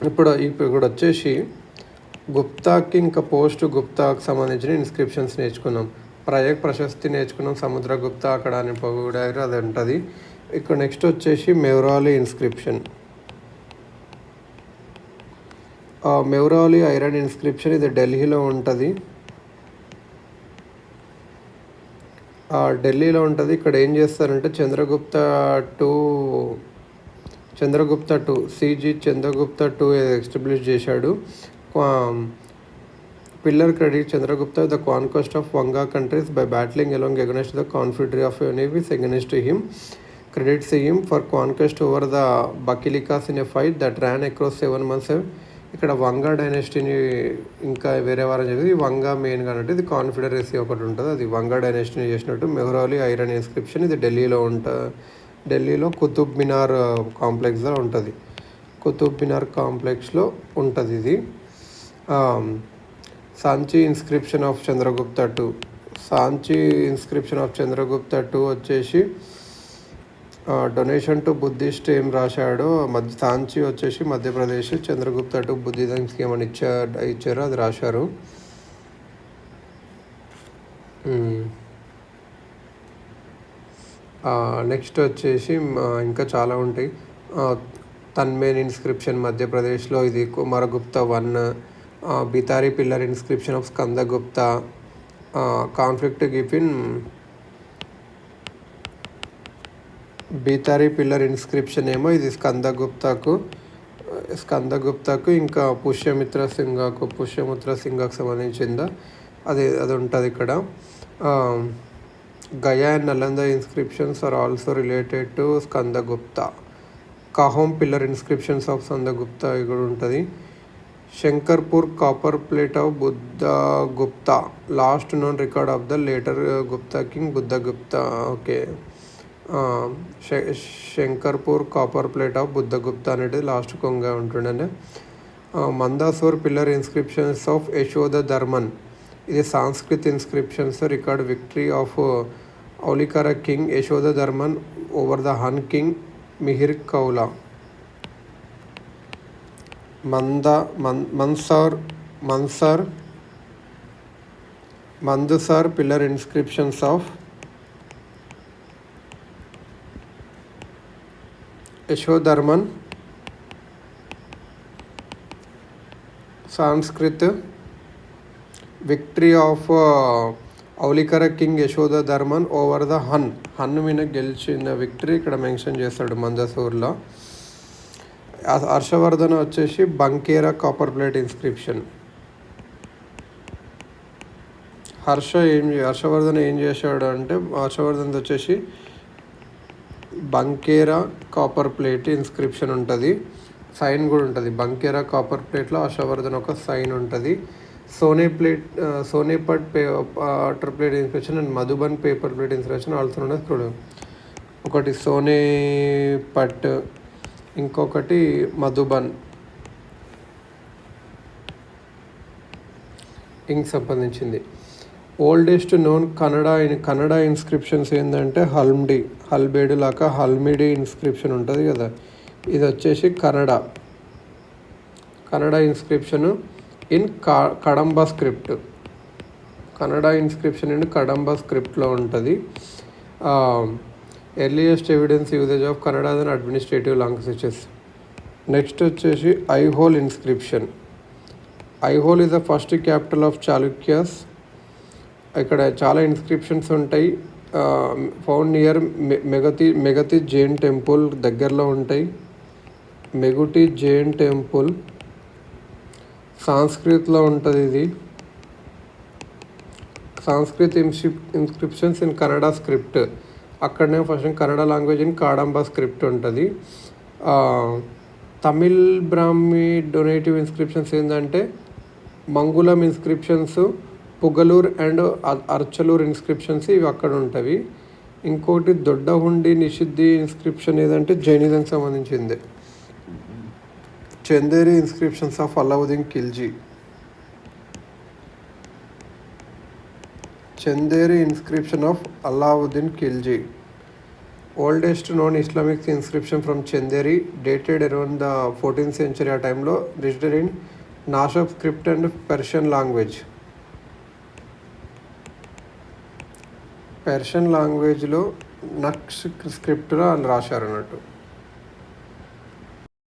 ఇప్పుడు వచ్చేసి గుప్తాకి ఇంకా పోస్ట్ గుప్తాకి సంబంధించిన ఇన్స్క్రిప్షన్స్ నేర్చుకున్నాం. ప్రశస్తి నేర్చుకున్నాం, సముద్రగుప్త అక్కడ అని పొగిడారు, అది ఉంటుంది. ఇక్కడ నెక్స్ట్ వచ్చేసి మెహ్రౌలి ఇన్స్క్రిప్షన్. మెహ్రౌలి ఐరన్ ఇన్స్క్రిప్షన్ ఇది ఢిల్లీలో ఉంటుంది. ఢిల్లీలో ఉంటుంది. ఇక్కడ ఏం చేస్తారంటే Chandragupta two సిజీ Chandragupta two establish చేశాడు. Pillar credit Chandragupta the conquest of Vanga countries by battling along against the confederation of navies against him. Credits him for conquest over the Bakilikas in a fight that ran across 7 months. ఇక్కడ వంగా డైనెస్టీని ఇంకా వేరే వారని చెప్పి వంగా మెయిన్గా అంటే ఇది Confederacy ఒకటి ఉంటుంది, అది వంగా డైనెస్టీని చేసినట్టు. మెహ్రౌలి ఐరన్ ఇన్స్క్రిప్షన్ ఇది ఢిల్లీలో కుతుబ్ మినార్ కాంప్లెక్స్లో ఉంటుంది. కుతుబ్ మినార్ కాంప్లెక్స్లో ఉంటుంది ఇది. Sanchi inscription of Chandragupta two వచ్చేసి డొనేషన్ టు బుద్ధిస్ట్ ఏం రాశాడో సాంచి వచ్చేసి మధ్యప్రదేశ్, చంద్రగుప్త టూ బుద్ధిజంకి ఏమని ఇచ్చారో అది రాశారు. నెక్స్ట్ వచ్చేసి ఇంకా చాలా ఉంటాయి. తన్మేన్ ఇన్స్క్రిప్షన్ మధ్యప్రదేశ్లో, ఇది Kumaragupta 1. Bhitari pillar inscription of Skandagupta. Conflict గిఫిన్ బీతారి పిల్లర్ ఇన్స్క్రిప్షన్ ఏమో ఇది స్కందగుప్తకు ఇంకా పుష్యమిత్ర సింగాకు సంబంధించిందా అది ఉంటుంది ఇక్కడ. Gaya and Nalanda inscriptions are also related to Skandagupta. Kahaum pillar inscriptions of Skandagupta ఇక్కడ ఉంటుంది. Shankarpur copper plate of Budhagupta, last known record of the later Gupta king Budhagupta. Okay, Shankarpur copper plate of Budhagupta అనేది లాస్ట్ కొంగా ఉంటుండే. Mandasor pillar inscriptions of Yashodharman, ఇది Sanskrit inscriptions record victory of Aulikara king Yashodharman over the Hun king Mihirakula. Mandasor pillar inscriptions of Yashodharman, Sanskrit victory of Aulikara king Yashodharman over the Hun మీద గెలిచిన victory ఇక్కడ mention చేస్తాడు మందసూర్లో. హర్షవర్ధన్ వచ్చేసి Banskhera copper plate inscription. Harshavardhan ఏం చేశాడు అంటే హర్షవర్ధన్ వచ్చేసి బంకేరా కాపర్ ప్లేట్ ఇన్స్క్రిప్షన్ ఉంటుంది, సైన్ కూడా ఉంటుంది. బంకేరా కాపర్ ప్లేట్లో హర్షవర్ధన్ ఒక సైన్ ఉంటుంది. Sonepat water plate inscription and Madhuban paper plate inscription also ఉన్నది. ఒకటి సోనేపట్, ఇంకొకటి మధుబన్ ఇంక్ సంబంధించింది. ఓల్డెస్ట్ నోన్ కన్నడ ఇన్స్క్రిప్షన్స్ ఏంటంటే హల్బేడు లాగా హల్మిడి ఇన్స్క్రిప్షన్ ఉంటుంది కదా, ఇది వచ్చేసి Kannada inscription in Kadamba script. Kannada inscription in Kadamba స్క్రిప్ట్లో ఉంటుంది. Earliest evidence usage of Kannada and administrative languages. Next వచ్చేసి Aihole inscription. Aihole is the first capital of Chalukyas. ఇక్కడ చాలా ఇన్స్క్రిప్షన్స్ ఉంటాయి. Found near Meguti Jain temple దగ్గరలో ఉంటాయి. మెగుటి జైన్ టెంపుల్ సాంస్క్రిత్లో ఉంటుంది. ఇది Sanskrit inscriptions in Kannada script, అక్కడనే first Kannada language in Kadamba script ఉంటుంది. తమిళ్ బ్రాహ్మీ డొనేటివ్ ఇన్స్క్రిప్షన్స్ ఏంటంటే మంగుళం ఇన్స్క్రిప్షన్స్, పుగలూర్ అండ్ అర్చలూర్ ఇన్స్క్రిప్షన్స్ ఇవి అక్కడ ఉంటాయి. ఇంకోటి దొడ్డ హుండి నిషిద్ధి ఇన్స్క్రిప్షన్ ఏదంటే జైనిజంకి సంబంధించింది. Chanderi inscriptions of Alauddin Khilji. Chanderi inscription of Alauddin Khilji. Oldest known Islamic inscription from Chanderi dated around the 14th century ఆ టైంలో రిజిస్టర్డ్ ఇన్ నాషబ్ script and Persian language. Persian లాంగ్వేజ్లో నక్ష్ స్క్రిప్ట్లో అని రాశారు అన్నట్టు.